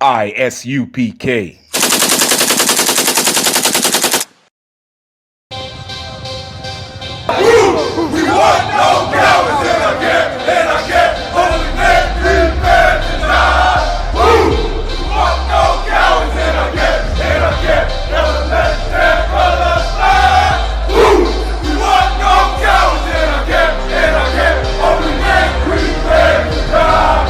I.S.U.P.K. We want no cowards in our camp, in our camp. Only men prepare to die. We want no cowards in our camp, in our camp. Never let their brothers die. We want no cowards in our camp, in our camp. Only men prepare to die.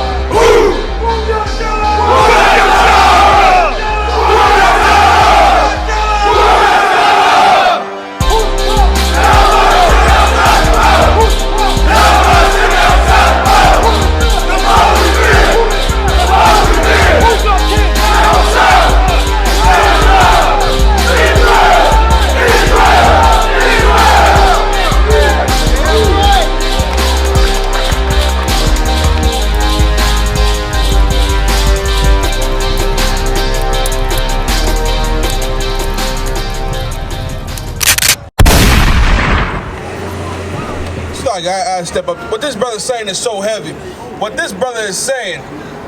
I step up. What this brother is saying is so heavy. What this brother is saying,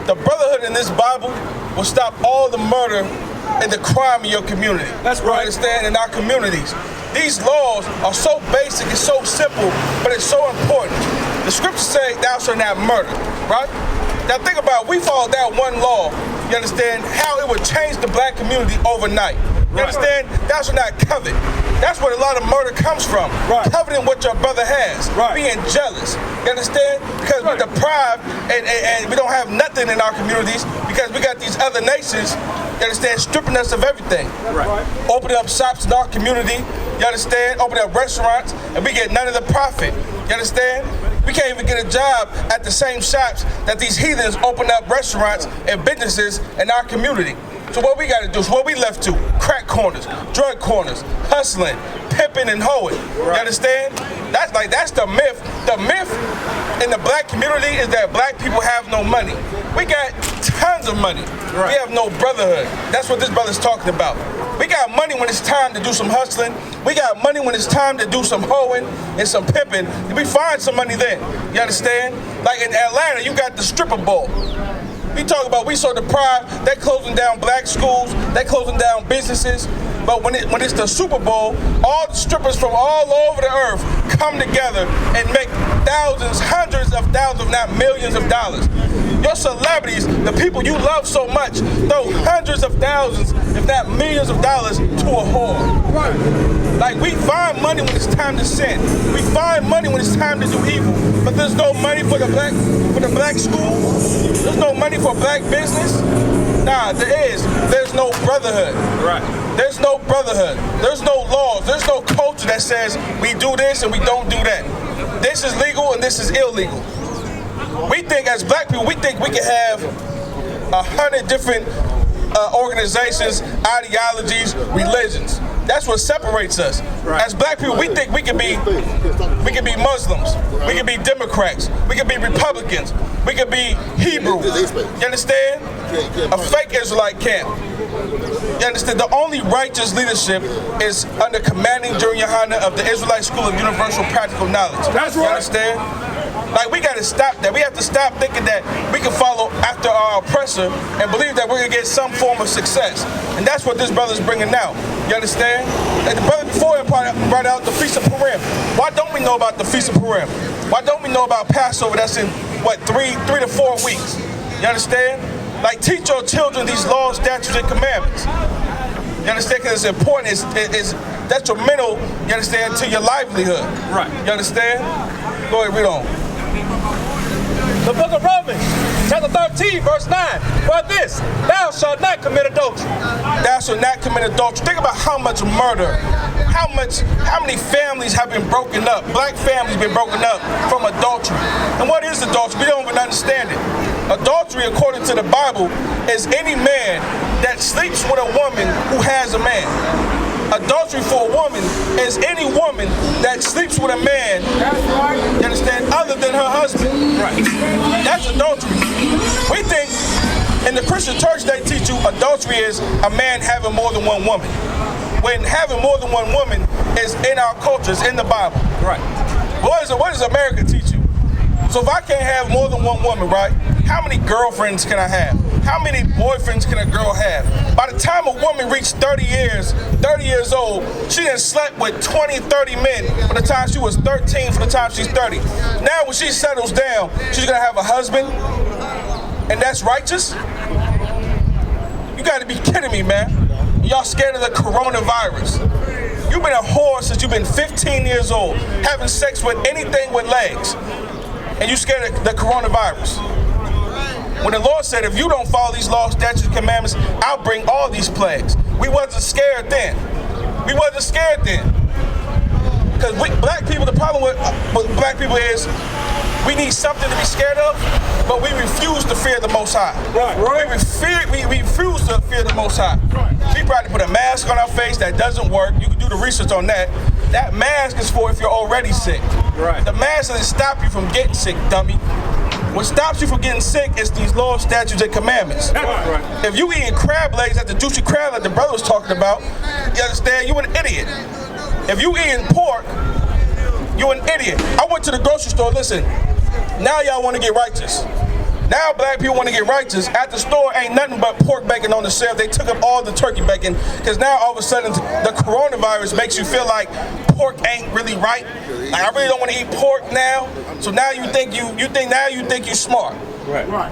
the brotherhood in this Bible will stop all the murder and the crime in your community. That's right. Understand? In our communities. These laws are so basic and so simple, but it's so important. The scriptures say, thou shalt not murder, right? Now think about it. We followed that one law, you understand, how it would change the black community overnight. You understand? Thou shalt not covet. That's where a lot of murder comes from. Right. Coveting what your brother has. Right. Being jealous. You understand? Because we're deprived and we don't have nothing in our communities because we got these other nations, you understand, stripping us of everything. Right. Opening up shops in our community, you understand? Opening up restaurants and we get none of the profit. You understand? We can't even get a job at the same shops that these heathens open up restaurants and businesses in our community. So what we got to do is what we left to, crack corners, drug corners, hustling, pimping and hoeing. Right. You understand? That's the myth. The myth in the black community is that black people have no money. We got tons of money. Right. We have no brotherhood. That's what this brother's talking about. We got money when it's time to do some hustling. We got money when it's time to do some hoeing and some pimping. We find some money then. You understand? Like in Atlanta, you got the stripper ball. We talk about we so deprived, they're closing down black schools, they're closing down businesses. But when it's the Super Bowl, all the strippers from all over the earth come together and make thousands, hundreds of thousands, if not millions of dollars. Your celebrities, the people you love so much, throw hundreds of thousands, if not millions of dollars to a whore. Right. Like we find money when it's time to sin. We find money when it's time to do evil. But there's no money for the black school. There's no money for black business. Nah, there's no brotherhood. Right. There's no brotherhood. There's no laws. There's no culture that says we do this and we don't do that. This is legal and this is illegal. We think as black people, we think we can have 100 different organizations, ideologies, religions. That's what separates us. Right. As black people, we think we can be Muslims, we can be Democrats, we can be Republicans, we can be Hebrew. You understand? A fake Israelite camp. You understand? The only righteous leadership is under commanding Yahanna of the Israelite School of Universal Practical Knowledge. That's right. You understand? Like we gotta stop that. We have to stop thinking that we can follow after our oppressor and believe that we're gonna get some form of success. And that's what this brother's bringing out. You understand? And the brother before him brought out the Feast of Purim. Why don't we know about the Feast of Purim? Why don't we know about Passover that's in, what, 3 to 4 weeks? You understand? Like teach your children these laws, statutes, and commandments. You understand? Because it's important. It's detrimental, you understand, to your livelihood. Right. You understand? Go ahead, read on. The book of Romans, chapter 13, verse 9. For this, thou shalt not commit adultery. Thou shalt not commit adultery. Think about how much murder, how many families have been broken up, black families been broken up from adultery. And what is adultery? We don't even understand it. Adultery, according to the Bible, is any man that sleeps with a woman who has a man. Adultery for a woman is any woman that sleeps with a man, you understand, other than her husband. Right. That's adultery. We think in the Christian church they teach you adultery is a man having more than one woman. When having more than one woman is in our culture, it's in the Bible. Right. What does America teach you? So if I can't have more than one woman, right, how many girlfriends can I have? How many boyfriends can a girl have? By the time a woman reached 30 years old, she done slept with 20, 30 men from the time she was 13 from the time she's 30. Now when she settles down, she's gonna have a husband, and that's righteous? You gotta be kidding me, man. Y'all scared of the coronavirus. You've been a whore since you've been 15 years old, having sex with anything with legs, and you scared of the coronavirus. When the Lord said, if you don't follow these laws, statutes, and commandments, I'll bring all these plagues. We wasn't scared then. We wasn't scared then. Because black people, the problem with black people is we need something to be scared of, but we refuse to fear the Most High. Right. We refuse to fear the Most High. We probably put a mask on our face that doesn't work. You can do the research on that. That mask is for if you're already sick. Right. The mask doesn't stop you from getting sick, dummy. What stops you from getting sick is these laws, statutes, and commandments. Right. If you eating crab legs at the juicy crab like the brother was talking about, you understand, you an idiot. If you eating pork, you an idiot. I went to the grocery store, listen, now y'all want to get righteous. Now black people want to get righteous. At the store ain't nothing but pork bacon on the shelf. They took up all the turkey bacon because now all of a sudden the coronavirus makes you feel like pork ain't really right. Like, I really don't want to eat pork now. So now you think you smart. Right.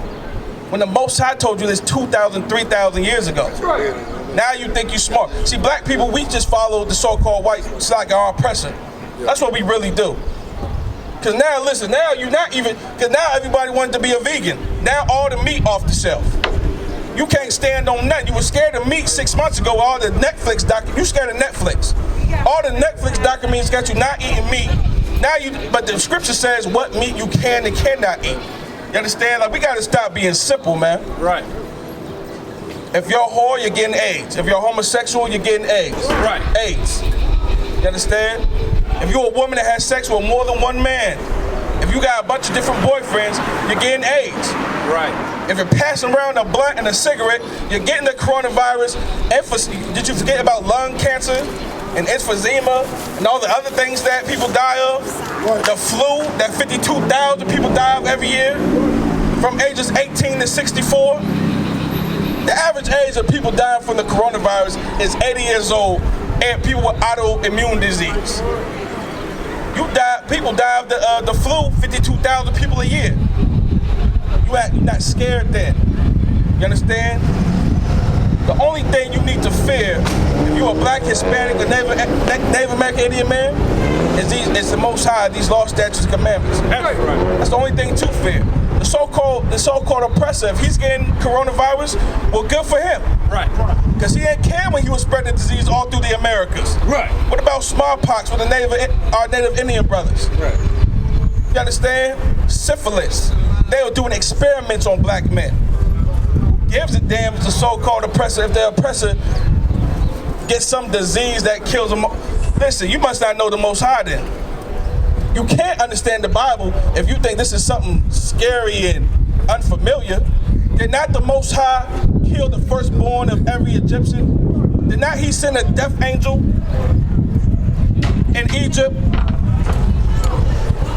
When the Most High told you this 2,000, 3,000 years ago. Right. Now you think you smart. See, black people, we just follow the so-called white, it's like our oppressor. That's what we really do. Because now, listen, now you're not even, because now everybody wanted to be a vegan. Now all the meat off the shelf. You can't stand on nothing. You were scared of meat 6 months ago. All the Netflix you scared of Netflix. All the Netflix documentaries got you not eating meat. But the scripture says what meat you can and cannot eat. You understand? Like, we got to stop being simple, man. Right. If you're a whore, you're getting AIDS. If you're homosexual, you're getting AIDS. Right. AIDS. You understand? If you're a woman that has sex with more than one man, if you got a bunch of different boyfriends, you're getting AIDS. Right. If you're passing around a blunt and a cigarette, you're getting the coronavirus. Did you forget about lung cancer and emphysema and all the other things that people die of? Right. The flu that 52,000 people die of every year from ages 18 to 64. The average age of people dying from the coronavirus is 80 years old, and people with autoimmune disease. People die of the flu, 52,000 people a year. You're not scared then. You understand? The only thing you need to fear, if you're a black, Hispanic, or Native American Indian man, is the Most High, these laws, statutes, and commandments. That's right. That's the only thing to fear. The so-called oppressor, if he's getting coronavirus, well, good for him. Right. Because he didn't care when he was spreading the disease all through the Americas. Right. What about smallpox with our Native Indian brothers? Right. You understand? Syphilis. They were doing experiments on black men. Who gives a damn if the so-called oppressor, if the oppressor gets some disease that kills them? Listen, you must not know the Most High then. You can't understand the Bible if you think this is something scary and unfamiliar. Did not the Most High kill the firstborn of every Egyptian? Did not he send a death angel in Egypt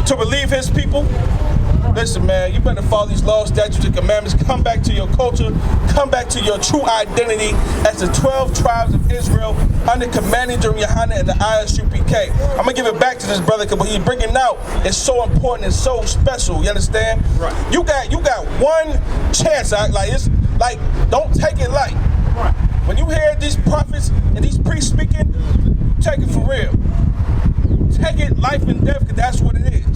to relieve his people? Listen, man, you better follow these laws, statutes, and commandments. Come back to your culture. Come back to your true identity as the 12 tribes of Israel under commanding during Yahanna and the I.S.U.P.K. I'm going to give it back to this brother because what he's bringing out is so important and so special. You understand? Right. You got one chance. Don't take it light. Right. When you hear these prophets and these priests speaking, take it for real. Take it life and death because that's what it is.